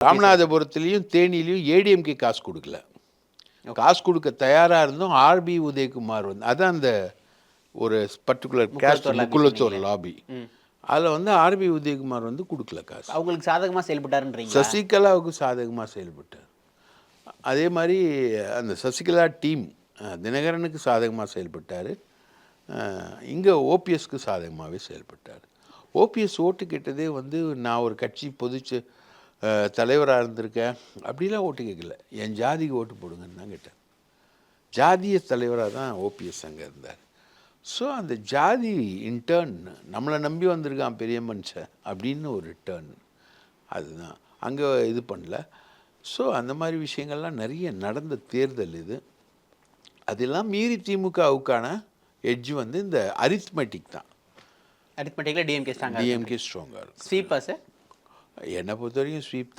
ராமநாதபுரத்துலேயும் தேனிலையும் ஏடிஎம்கே காசு கொடுக்கல. காசு கொடுக்க தயாராக இருந்தும் ஆர்பி உதயகுமார் வந்து அதான் அந்த ஒரு பர்டிகுலர் கேஸ்ட் முக்குளத்தூர் லாபி, அதில் வந்து ஆர்பி உதயகுமார் வந்து கொடுக்கல காசு. அவங்களுக்கு சாதகமாக செயல்பட்டாருன்றீங்க. சசிகலாவுக்கு சாதகமாக செயல்பட்டார். அதே மாதிரி அந்த சசிகலா டீம் தினகரனுக்கு சாதகமாக செயல்பட்டார். இங்கே ஓபிஎஸ்க்கு சாதகமாகவே செயல்பட்டார். ஓபிஎஸ் ஓட்டு கேட்டதே வந்து நான் ஒரு கட்சி பொதுச்சு தலைவராக இருந்திருக்கேன் அப்படிலாம் ஓட்டு கேட்கல, என் ஜாதிக்கு ஓட்டு போடுங்கன்னு தான் கேட்டேன். ஜாதிய தலைவராக தான் ஓபிஎஸ் அங்கே இருந்தார். ஸோ அந்த ஜாதி இன்டர்ன் நம்மளை நம்பி வந்திருக்கான் பெரிய மனுஷன் அப்படின்னு ஒரு டேர்ன் அதுதான் அங்கே இது பண்ணல. ஸோ அந்த மாதிரி விஷயங்கள்லாம் நிறைய நடந்த தேர்தல் இது. அதெல்லாம் மீறி திமுகவுக்கான எட்ஜ் வந்து இந்த அரித்மெட்டிக் தான். அரித்மெட்டிக்கில் டிஎம்கே ஸ்ட்ராங்காக இருக்கும். ஸ்வீப்பா சார்? என்னை பொறுத்த வரைக்கும் ஸ்வீப் தான்.